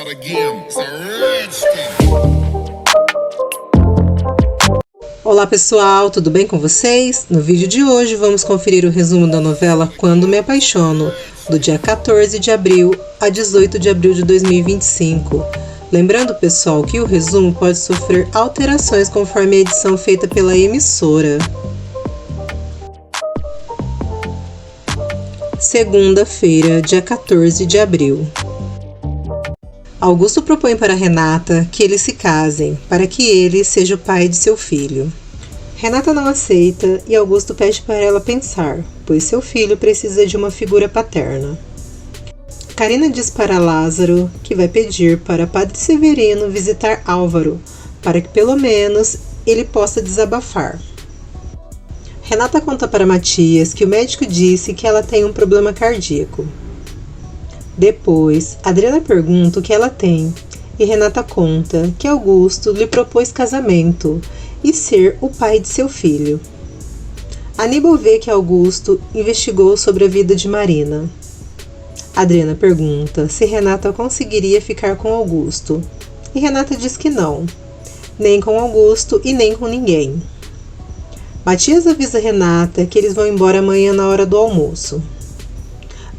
again. It's a rich thing. Olá pessoal, tudo bem com vocês? No vídeo de hoje vamos conferir o resumo da novela Quando Me Apaixono, do dia 14 de abril a 18 de abril de 2025. Lembrando pessoal que o resumo pode sofrer alterações conforme a edição feita pela emissora. Segunda-feira, dia 14 de abril. Augusto propõe para Renata que eles se casem, para que ele seja o pai de seu filho. Renata não aceita e Augusto pede para ela pensar, pois seu filho precisa de uma figura paterna. Carina diz para Lázaro que vai pedir para Padre Severino visitar Álvaro, para que pelo menos ele possa desabafar. Renata conta para Matias que o médico disse que ela tem um problema cardíaco. Depois, Adriana pergunta o que ela tem, e Renata conta que Augusto lhe propôs casamento e ser o pai de seu filho. Aníbal vê que Augusto investigou sobre a vida de Marina. Adriana pergunta se Renata conseguiria ficar com Augusto, e Renata diz que não, nem com Augusto e nem com ninguém. Matias avisa Renata que eles vão embora amanhã na hora do almoço.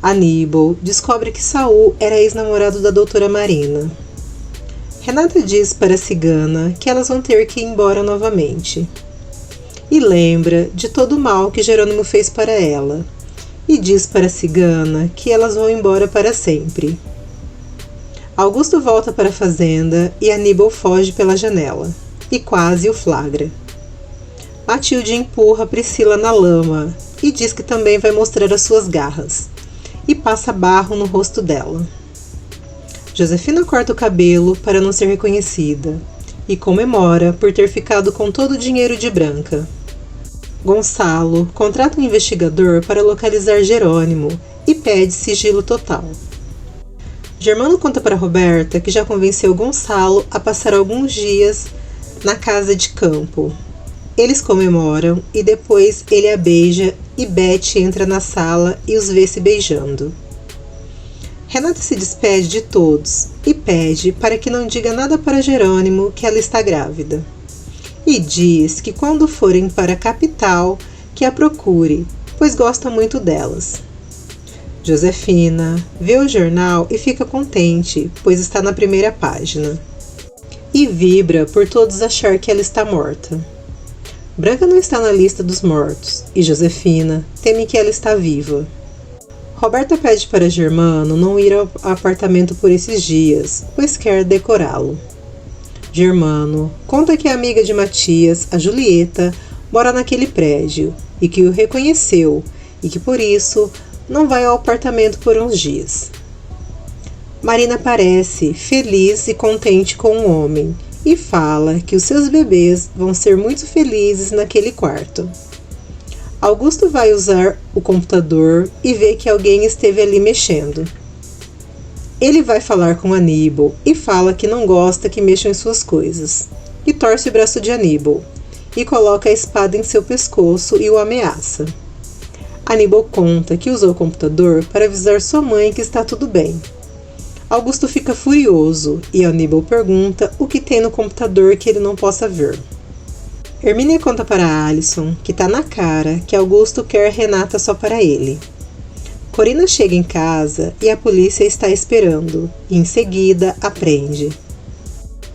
Aníbal descobre que Saul era ex-namorado da doutora Marina. Renata diz para a cigana que elas vão ter que ir embora novamente. E lembra de todo o mal que Jerônimo fez para ela. E diz para a cigana que elas vão embora para sempre. Augusto volta para a fazenda e Aníbal foge pela janela. E quase o flagra. Matilde empurra Priscila na lama e diz que também vai mostrar as suas garras. E passa barro no rosto dela. Josefina corta o cabelo para não ser reconhecida e comemora por ter ficado com todo o dinheiro de Branca. Gonçalo contrata um investigador para localizar Jerônimo e pede sigilo total. Germano conta para Roberta que já convenceu Gonçalo a passar alguns dias na casa de campo. Eles comemoram e depois ele a beija e Beth entra na sala e os vê se beijando. Renata se despede de todos e pede para que não diga nada para Jerônimo que ela está grávida. E diz que quando forem para a capital que a procure, pois gosta muito delas. Josefina vê o jornal e fica contente, pois está na primeira página. E vibra por todos achar que ela está morta. Branca não está na lista dos mortos, e Josefina teme que ela está viva. Roberta pede para Germano não ir ao apartamento por esses dias, pois quer decorá-lo. Germano conta que a amiga de Matias, a Julieta, mora naquele prédio, e que o reconheceu, e que por isso não vai ao apartamento por uns dias. Marina parece feliz e contente com o homem, e fala que os seus bebês vão ser muito felizes naquele quarto. Augusto vai usar o computador e vê que alguém esteve ali mexendo. Ele vai falar com Aníbal e fala que não gosta que mexam em suas coisas, e torce o braço de Aníbal, e coloca a espada em seu pescoço e o ameaça. Aníbal conta que usou o computador para avisar sua mãe que está tudo bem. Augusto fica furioso e Aníbal pergunta o que tem no computador que ele não possa ver. Hermínia conta para Alison que tá na cara que Augusto quer Renata só para ele. Corina chega em casa e a polícia está esperando, e em seguida a prende.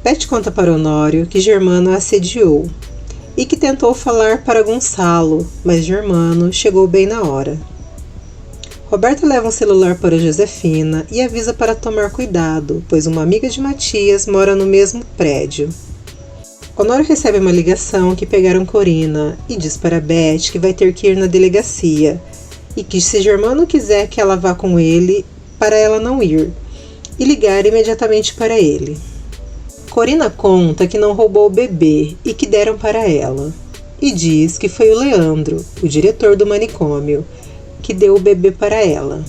Beth conta para Honório que Germano a assediou e que tentou falar para Gonçalo, mas Germano chegou bem na hora. Roberta leva um celular para Josefina e avisa para tomar cuidado, pois uma amiga de Matias mora no mesmo prédio. Honório recebe uma ligação que pegaram Corina e diz para Beth que vai ter que ir na delegacia e que se Germano quiser que ela vá com ele, para ela não ir, e ligar imediatamente para ele. Corina conta que não roubou o bebê e que deram para ela, e diz que foi o Leandro, o diretor do manicômio, que deu o bebê para ela,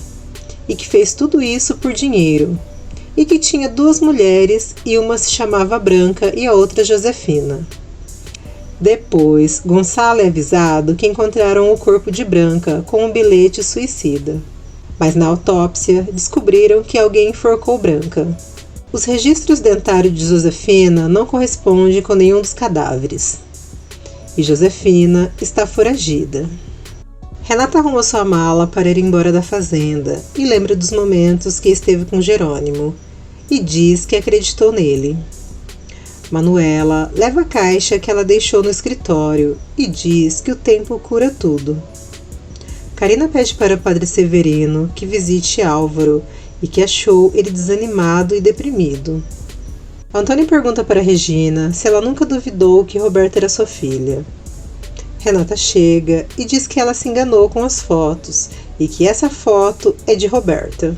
e que fez tudo isso por dinheiro, e que tinha duas mulheres e uma se chamava Branca e a outra Josefina. Depois, Gonçalo é avisado que encontraram o corpo de Branca com um bilhete suicida. Mas na autópsia descobriram que alguém enforcou Branca. Os registros dentários de Josefina não correspondem com nenhum dos cadáveres. E Josefina está foragida. Renata arruma sua mala para ir embora da fazenda e lembra dos momentos que esteve com Jerônimo e diz que acreditou nele. Manuela leva a caixa que ela deixou no escritório e diz que o tempo cura tudo. Carina pede para o Padre Severino que visite Álvaro e que achou ele desanimado e deprimido. Antônio pergunta para Regina se ela nunca duvidou que Roberta era sua filha. Renata chega e diz que ela se enganou com as fotos e que essa foto é de Roberta.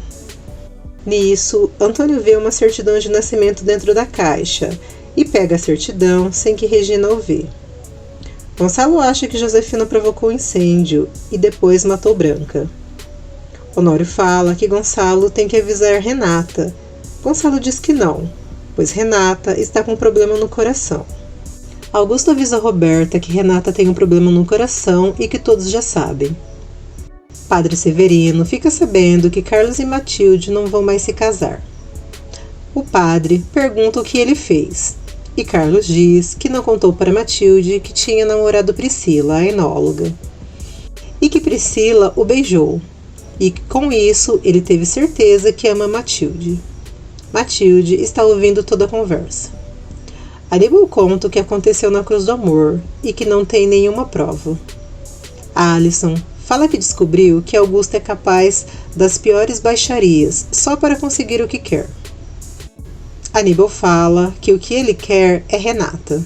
Nisso, Antônio vê uma certidão de nascimento dentro da caixa e pega a certidão sem que Regina o vê. Gonçalo acha que Josefina provocou o incêndio e depois matou Branca. Honório fala que Gonçalo tem que avisar Renata. Gonçalo diz que não, pois Renata está com um problema no coração. Augusto avisa Roberta que Renata tem um problema no coração e que todos já sabem. Padre Severino fica sabendo que Carlos e Matilde não vão mais se casar. O padre pergunta o que ele fez, e Carlos diz que não contou para Matilde que tinha namorado Priscila, a enóloga, e que Priscila o beijou, e que com isso ele teve certeza que ama Matilde. Matilde está ouvindo toda a conversa. Aníbal conta o que aconteceu na Cruz do Amor e que não tem nenhuma prova. Alison fala que descobriu que Augusto é capaz das piores baixarias só para conseguir o que quer. Aníbal fala que o que ele quer é Renata.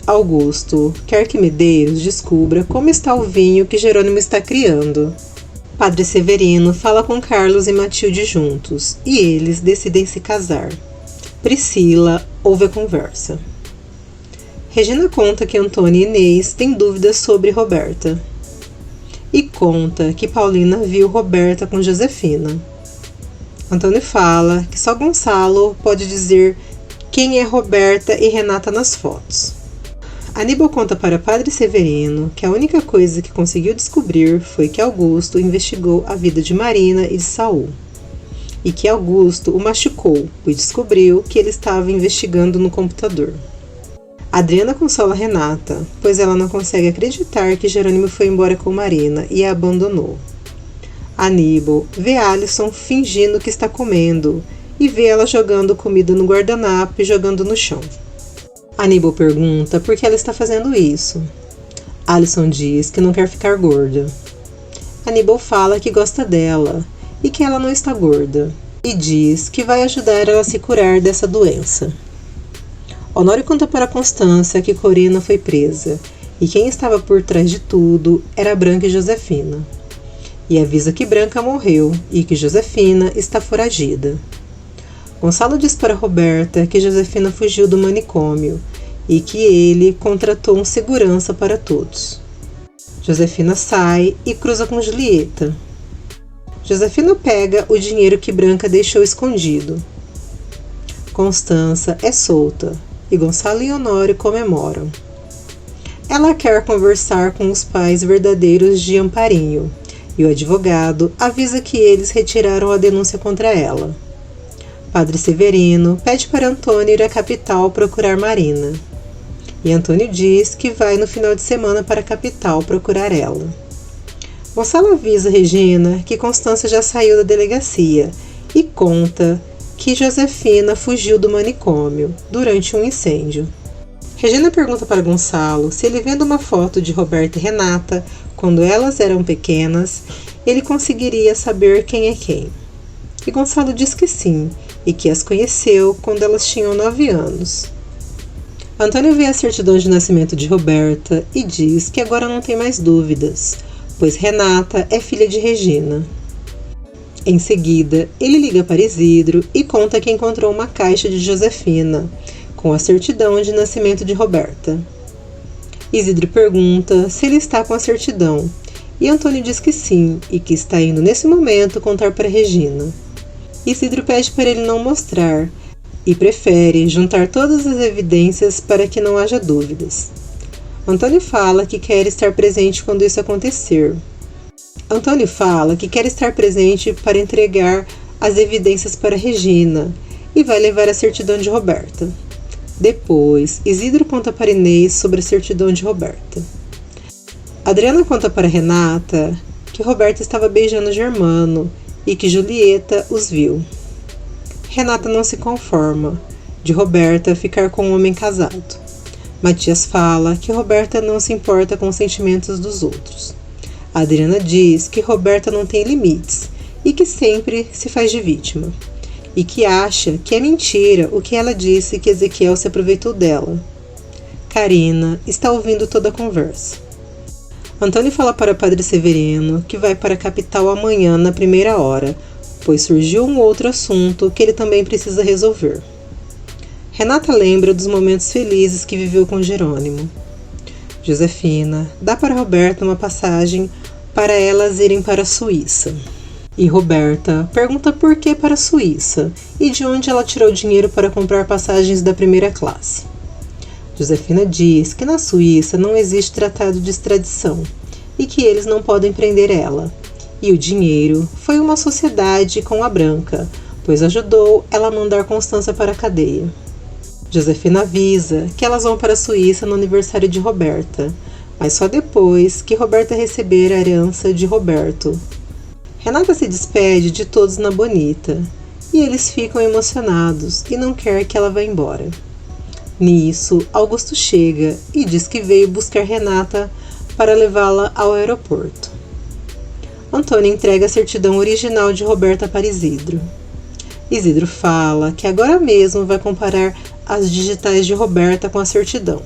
Augusto quer que Medeiros descubra como está o vinho que Jerônimo está criando. Padre Severino fala com Carlos e Matilde juntos e eles decidem se casar. Priscila ouve a conversa. Regina conta que Antônio e Inês têm dúvidas sobre Roberta. E conta que Paulina viu Roberta com Josefina. Antônio fala que só Gonçalo pode dizer quem é Roberta e Renata nas fotos. Aníbal conta para Padre Severino que a única coisa que conseguiu descobrir foi que Augusto investigou a vida de Marina e de Saul. E que Augusto o machucou e descobriu que ele estava investigando no computador. Adriana consola Renata, pois ela não consegue acreditar que Jerônimo foi embora com Marina e a abandonou. Aníbal vê Alison fingindo que está comendo e vê ela jogando comida no guardanapo e jogando no chão. Aníbal pergunta por que ela está fazendo isso. Alison diz que não quer ficar gorda. Aníbal fala que gosta dela e que ela não está gorda, e diz que vai ajudar ela a se curar dessa doença. Honório conta para Constância que Corina foi presa, e quem estava por trás de tudo era Branca e Josefina. E avisa que Branca morreu e que Josefina está foragida. Gonçalo diz para Roberta que Josefina fugiu do manicômio e que ele contratou um segurança para todos. Josefina sai e cruza com Julieta. Josefina pega o dinheiro que Branca deixou escondido. Constança é solta e Gonçalo e Honório comemoram. Ela quer conversar com os pais verdadeiros de Amparinho e o advogado avisa que eles retiraram a denúncia contra ela. Padre Severino pede para Antônio ir à capital procurar Marina. E Antônio diz que vai no final de semana para a capital procurar ela. Gonçalo avisa Regina que Constância já saiu da delegacia e conta que Josefina fugiu do manicômio durante um incêndio. Regina pergunta para Gonçalo se ele vendo uma foto de Roberta e Renata quando elas eram pequenas, ele conseguiria saber quem é quem. E Gonçalo diz que sim, e que as conheceu quando elas tinham 9 anos. Antônio vê a certidão de nascimento de Roberta e diz que agora não tem mais dúvidas, pois Renata é filha de Regina. Em seguida, ele liga para Isidro e conta que encontrou uma caixa de Josefina, com a certidão de nascimento de Roberta. Isidro pergunta se ele está com a certidão, e Antônio diz que sim, e que está indo nesse momento contar para Regina. Isidro pede para ele não mostrar, e prefere juntar todas as evidências para que não haja dúvidas. Antônio fala que quer estar presente quando isso acontecer. Antônio fala que quer estar presente para entregar as evidências para Regina e vai levar a certidão de Roberta. Depois, Isidro conta para Inês sobre a certidão de Roberta. Adriana conta para Renata que Roberta estava beijando Germano e que Julieta os viu. Renata não se conforma de Roberta ficar com um homem casado. Matias fala que Roberta não se importa com os sentimentos dos outros. Adriana diz que Roberta não tem limites e que sempre se faz de vítima. E que acha que é mentira o que ela disse que Ezequiel se aproveitou dela. Karina está ouvindo toda a conversa. Antônio fala para Padre Severino que vai para a capital amanhã na primeira hora, pois surgiu um outro assunto que ele também precisa resolver. Renata lembra dos momentos felizes que viveu com Jerônimo. Josefina dá para Roberta uma passagem para elas irem para a Suíça. E Roberta pergunta por que para a Suíça e de onde ela tirou dinheiro para comprar passagens da primeira classe. Josefina diz que na Suíça não existe tratado de extradição e que eles não podem prender ela. E o dinheiro foi uma sociedade com a Branca, pois ajudou ela a mandar Constança para a cadeia. Josefina avisa que elas vão para a Suíça no aniversário de Roberta, mas só depois que Roberta receber a herança de Roberto. Renata se despede de todos na Bonita, e eles ficam emocionados e não quer que ela vá embora. Nisso, Augusto chega e diz que veio buscar Renata para levá-la ao aeroporto. Antônio entrega a certidão original de Roberta para Isidro. Isidro fala que agora mesmo vai comparar as digitais de Roberta com a certidão.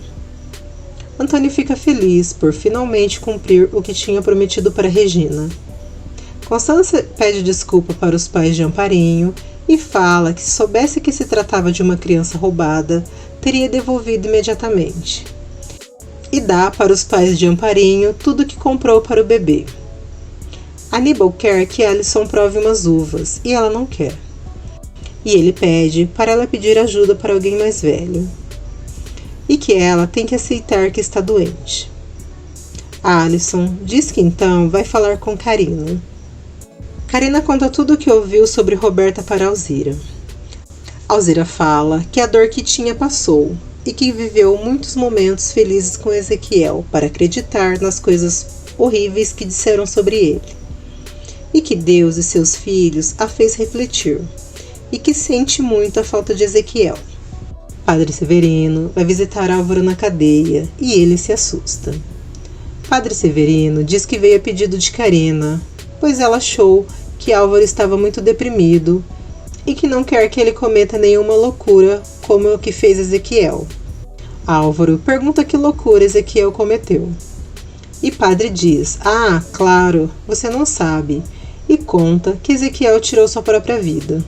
Antônio fica feliz por finalmente cumprir o que tinha prometido para Regina. Constância pede desculpa para os pais de Amparinho e fala que se soubesse que se tratava de uma criança roubada, teria devolvido imediatamente. E dá para os pais de Amparinho tudo que comprou para o bebê. Aníbal quer que Alison prove umas uvas e ela não quer. E ele pede para ela pedir ajuda para alguém mais velho. E que ela tem que aceitar que está doente. A Alison diz que então vai falar com Karina. Karina conta tudo o que ouviu sobre Roberta para Alzira. Alzira fala que a dor que tinha passou e que viveu muitos momentos felizes com Ezequiel para acreditar nas coisas horríveis que disseram sobre ele. E que Deus e seus filhos a fez refletir e que sente muito a falta de Ezequiel. Padre Severino vai visitar Álvaro na cadeia e ele se assusta. Padre Severino diz que veio a pedido de Karina, pois ela achou que Álvaro estava muito deprimido e que não quer que ele cometa nenhuma loucura como o que fez Ezequiel. Álvaro pergunta que loucura Ezequiel cometeu. E Padre diz: "Ah, claro, você não sabe", e conta que Ezequiel tirou sua própria vida.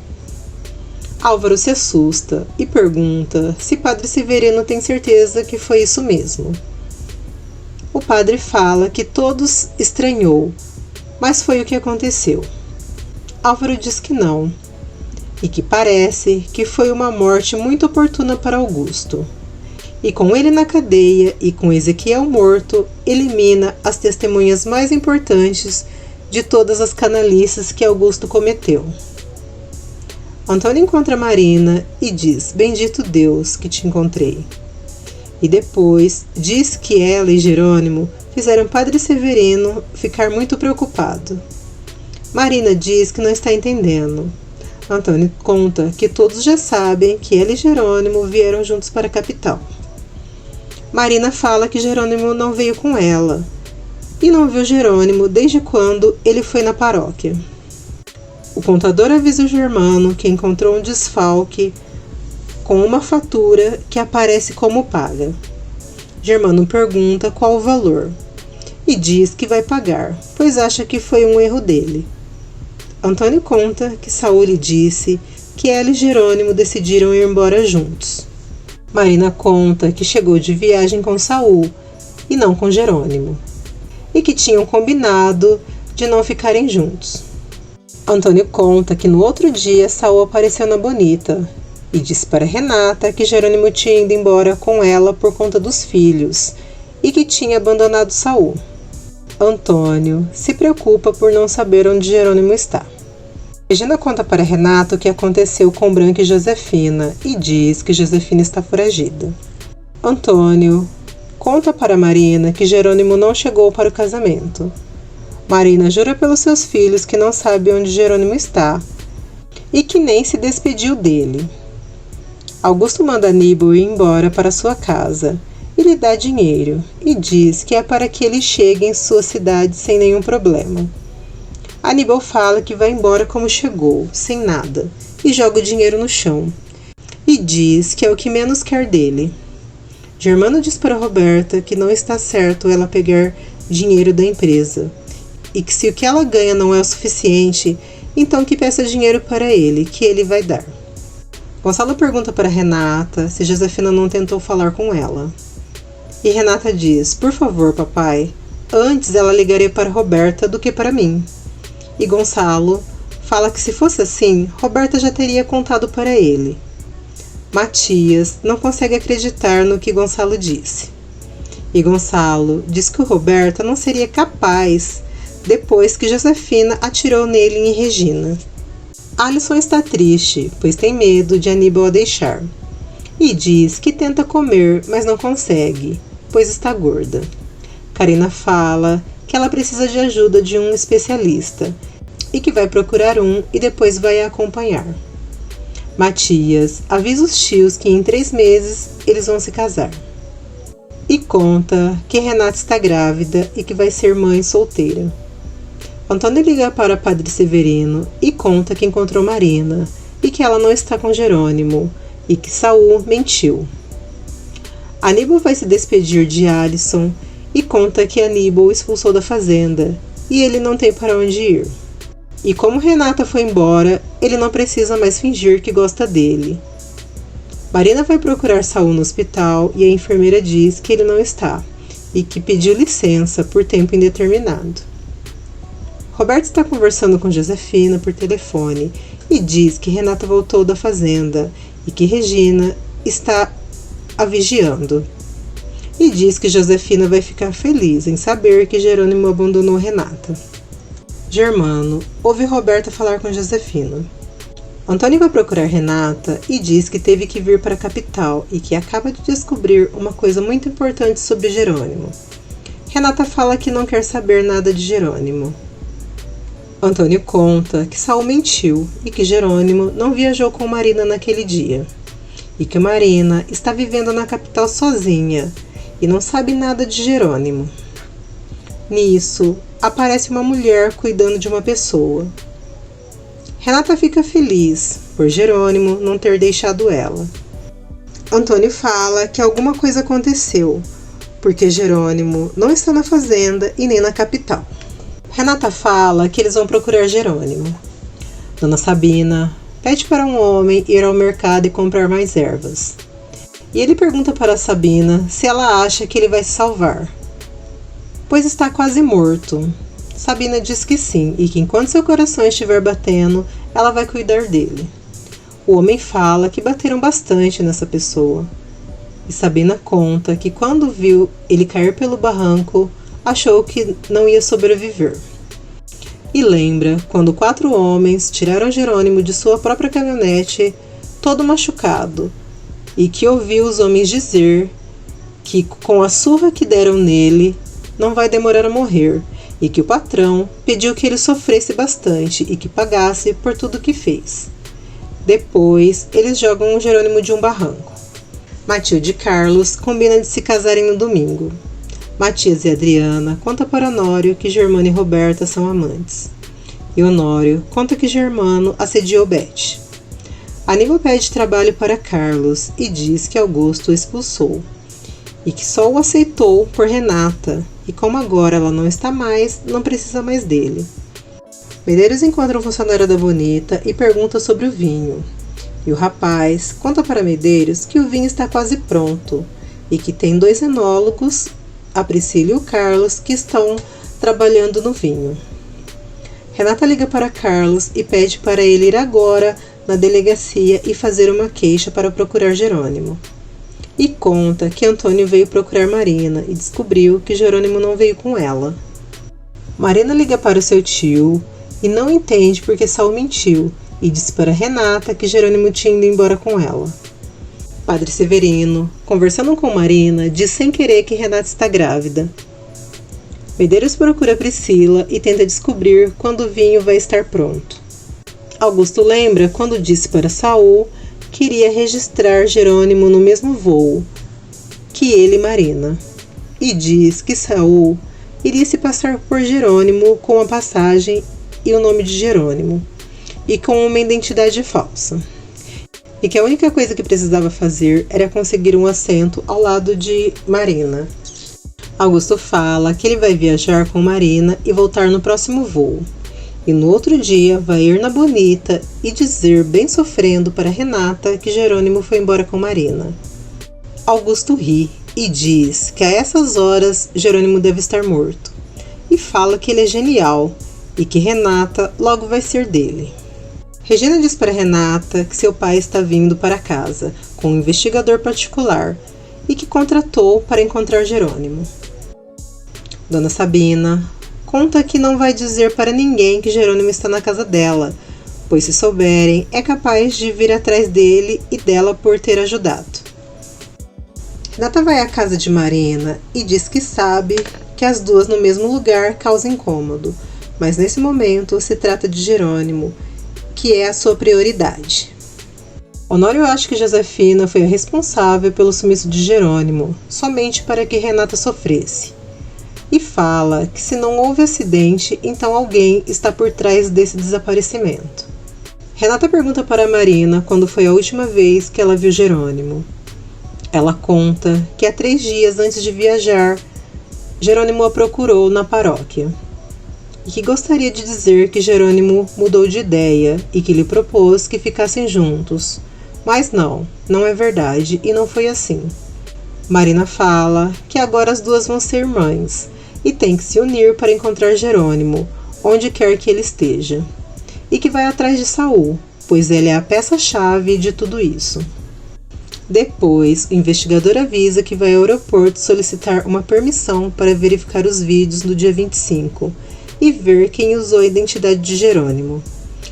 Álvaro se assusta e pergunta se Padre Severino tem certeza que foi isso mesmo. O padre fala que todos estranhou, mas foi o que aconteceu. Álvaro diz que não, e que parece que foi uma morte muito oportuna para Augusto. E com ele na cadeia e com Ezequiel morto, elimina as testemunhas mais importantes de todas as canalices que Augusto cometeu. Antônio encontra Marina e diz: "Bendito Deus que te encontrei". E depois diz que ela e Jerônimo fizeram Padre Severino ficar muito preocupado. Marina diz que não está entendendo. Antônio conta que todos já sabem que ela e Jerônimo vieram juntos para a capital. Marina fala que Jerônimo não veio com ela e não viu Jerônimo desde quando ele foi na paróquia. O contador avisa o Germano que encontrou um desfalque com uma fatura que aparece como paga. Germano pergunta qual o valor e diz que vai pagar, pois acha que foi um erro dele. Antônio conta que Saul lhe disse que ela e Jerônimo decidiram ir embora juntos. Marina conta que chegou de viagem com Saul e não com Jerônimo, e que tinham combinado de não ficarem juntos. Antônio conta que no outro dia Saul apareceu na Bonita e disse para Renata que Jerônimo tinha ido embora com ela por conta dos filhos e que tinha abandonado Saul. Antônio se preocupa por não saber onde Jerônimo está. Regina conta para Renata o que aconteceu com Branco e Josefina e diz que Josefina está foragida. Antônio conta para Marina que Jerônimo não chegou para o casamento. Marina jura pelos seus filhos que não sabe onde Jerônimo está e que nem se despediu dele. Augusto manda Aníbal ir embora para sua casa e lhe dá dinheiro e diz que é para que ele chegue em sua cidade sem nenhum problema. Aníbal fala que vai embora como chegou, sem nada, e joga o dinheiro no chão. E diz que é o que menos quer dele. Germano diz para Roberta que não está certo ela pegar dinheiro da empresa, e que se o que ela ganha não é o suficiente, então que peça dinheiro para ele, que ele vai dar. Gonçalo pergunta para Renata se Josefina não tentou falar com ela. E Renata diz, por favor, papai, antes ela ligaria para Roberta do que para mim. E Gonçalo fala que se fosse assim, Roberta já teria contado para ele. Matias não consegue acreditar no que Gonçalo disse. E Gonçalo diz que o Roberta não seria capaz depois que Josefina atirou nele em Regina. Alisson está triste, pois tem medo de Aníbal a deixar. E diz que tenta comer, mas não consegue, pois está gorda. Karina fala que ela precisa de ajuda de um especialista e que vai procurar um e depois vai a acompanhar. Matias avisa os tios que em 3 meses eles vão se casar. E conta que Renata está grávida e que vai ser mãe solteira. Antônio liga para Padre Severino e conta que encontrou Marina e que ela não está com Jerônimo e que Saul mentiu. Aníbal vai se despedir de Alisson e conta que Aníbal o expulsou da fazenda e ele não tem para onde ir. E como Renata foi embora, ele não precisa mais fingir que gosta dele. Marina vai procurar Saul no hospital e a enfermeira diz que ele não está e que pediu licença por tempo indeterminado. Roberto está conversando com Josefina por telefone e diz que Renata voltou da fazenda e que Regina está a vigiando. E diz que Josefina vai ficar feliz em saber que Jerônimo abandonou Renata. Germano ouve Roberta falar com Josefina. Antônio vai procurar Renata e diz que teve que vir para a capital e que acaba de descobrir uma coisa muito importante sobre Jerônimo. Renata fala que não quer saber nada de Jerônimo. Antônio conta que Saul mentiu e que Jerônimo não viajou com Marina naquele dia. E que Marina está vivendo na capital sozinha e não sabe nada de Jerônimo. Nisso, aparece uma mulher cuidando de uma pessoa. Renata fica feliz por Jerônimo não ter deixado ela. Antônio fala que alguma coisa aconteceu, porque Jerônimo não está na fazenda e nem na capital. Renata fala que eles vão procurar Jerônimo. Dona Sabina pede para um homem ir ao mercado e comprar mais ervas. E ele pergunta para Sabina se ela acha que ele vai se salvar, pois está quase morto. Sabina diz que sim e que enquanto seu coração estiver batendo, ela vai cuidar dele. O homem fala que bateram bastante nessa pessoa. E Sabina conta que quando viu ele cair pelo barranco, achou que não ia sobreviver. E lembra quando 4 homens tiraram Jerônimo de sua própria caminhonete, todo machucado, e que ouviu os homens dizer que com a surra que deram nele, não vai demorar a morrer, e que o patrão pediu que ele sofresse bastante e que pagasse por tudo que fez. Depois, eles jogam o Jerônimo de um barranco. Matilde e Carlos combinam de se casarem no domingo. Matias e Adriana contam para Honório que Germano e Roberta são amantes. E Honório conta que Germano assediou Beth. Aníbal pede trabalho para Carlos e diz que Augusto o expulsou e que só o aceitou por Renata, e como agora ela não está mais, não precisa mais dele. Medeiros encontra um funcionário da Bonita e pergunta sobre o vinho. E o rapaz conta para Medeiros que o vinho está quase pronto e que tem 2 enólogos, a Priscila e o Carlos, que estão trabalhando no vinho. Renata liga para Carlos e pede para ele ir agora na delegacia e fazer uma queixa para procurar Jerônimo. E conta que Antônio veio procurar Marina e descobriu que Jerônimo não veio com ela. Marina liga para o seu tio e não entende porque Saul mentiu e disse para Renata que Jerônimo tinha ido embora com ela. Padre Severino, conversando com Marina, diz sem querer que Renata está grávida. Medeiros procura Priscila e tenta descobrir quando o vinho vai estar pronto. Augusto lembra quando disse para Saul que iria registrar Jerônimo no mesmo voo que ele e Marina, e diz que Saul iria se passar por Jerônimo com a passagem e o nome de Jerônimo, e com uma identidade falsa, e que a única coisa que precisava fazer era conseguir um assento ao lado de Marina. Augusto fala que ele vai viajar com Marina e voltar no próximo voo, e no outro dia vai ir na Bonita e dizer, bem sofrendo, para Renata que Jerônimo foi embora com Marina. Augusto ri e diz que a essas horas Jerônimo deve estar morto, e fala que ele é genial e que Renata logo vai ser dele. Regina diz para Renata que seu pai está vindo para casa com um investigador particular e que contratou para encontrar Jerônimo. Dona Sabina conta que não vai dizer para ninguém que Jerônimo está na casa dela, pois se souberem é capaz de vir atrás dele e dela por ter ajudado. Renata vai à casa de Marina e diz que sabe que as duas no mesmo lugar causam incômodo, mas nesse momento se trata de Jerônimo, que é a sua prioridade. Honório acha que Josefina foi a responsável pelo sumiço de Jerônimo, somente para que Renata sofresse. E fala que se não houve acidente, então alguém está por trás desse desaparecimento. Renata pergunta para Marina quando foi a última vez que ela viu Jerônimo. Ela conta que há 3 dias antes de viajar, Jerônimo a procurou na paróquia e que gostaria de dizer que Jerônimo mudou de ideia e que lhe propôs que ficassem juntos. Mas não é verdade e não foi assim. Marina fala que agora as duas vão ser mães e tem que se unir para encontrar Jerônimo, onde quer que ele esteja, e que vai atrás de Saul, pois ele é a peça-chave de tudo isso. Depois, o investigador avisa que vai ao aeroporto solicitar uma permissão para verificar os vídeos do dia 25 e ver quem usou a identidade de Jerônimo.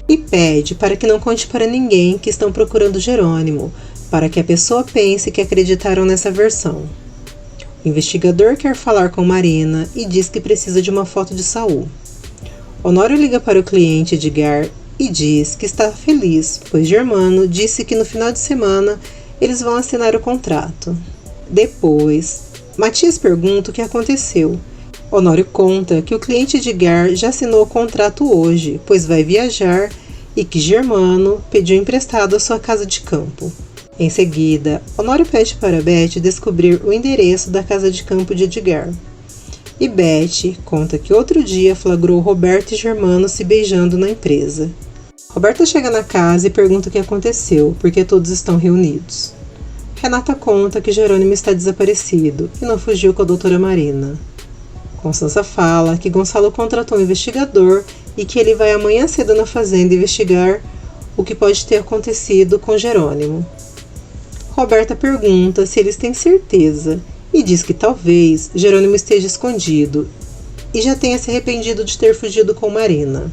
E pede para que não conte para ninguém que estão procurando Jerônimo, para que a pessoa pense que acreditaram nessa versão. O investigador quer falar com Marina e diz que precisa de uma foto de Saul. Honório liga para o cliente Edgar e diz que está feliz, pois Germano disse que no final de semana eles vão assinar o contrato. Depois, Matias pergunta o que aconteceu. Honório conta que o cliente Edgar já assinou o contrato hoje, pois vai viajar, e que Germano pediu emprestado a sua casa de campo. Em seguida, Honório pede para Beth descobrir o endereço da casa de campo de Edgar. E Beth conta que outro dia flagrou Roberto e Germano se beijando na empresa. Roberta chega na casa e pergunta o que aconteceu, porque todos estão reunidos. Renata conta que Jerônimo está desaparecido e não fugiu com a doutora Marina. Constança fala que Gonçalo contratou um investigador e que ele vai amanhã cedo na fazenda investigar o que pode ter acontecido com Jerônimo. Roberta pergunta se eles têm certeza e diz que talvez Jerônimo esteja escondido e já tenha se arrependido de ter fugido com Marina.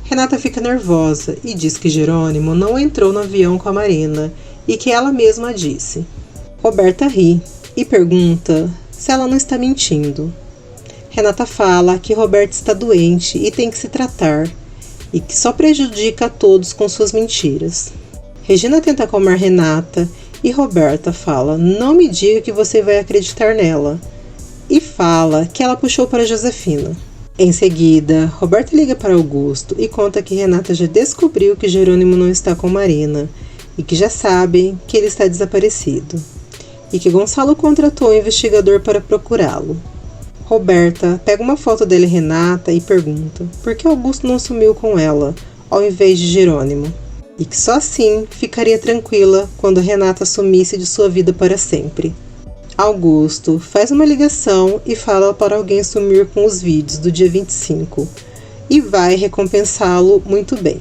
Renata fica nervosa e diz que Jerônimo não entrou no avião com a Marina e que ela mesma disse. Roberta ri e pergunta se ela não está mentindo. Renata fala que Roberta está doente e tem que se tratar e que só prejudica a todos com suas mentiras. Regina tenta acalmar Renata e Roberta fala: não me diga que você vai acreditar nela, e fala que ela puxou para Josefina. Em seguida, Roberta liga para Augusto e conta que Renata já descobriu que Jerônimo não está com Marina e que já sabem que ele está desaparecido e que Gonçalo contratou um investigador para procurá-lo. Roberta pega uma foto dele e Renata e pergunta por que Augusto não sumiu com ela ao invés de Jerônimo e que só assim ficaria tranquila quando Renata sumisse de sua vida para sempre. Augusto faz uma ligação e fala para alguém sumir com os vídeos do dia 25 e vai recompensá-lo muito bem.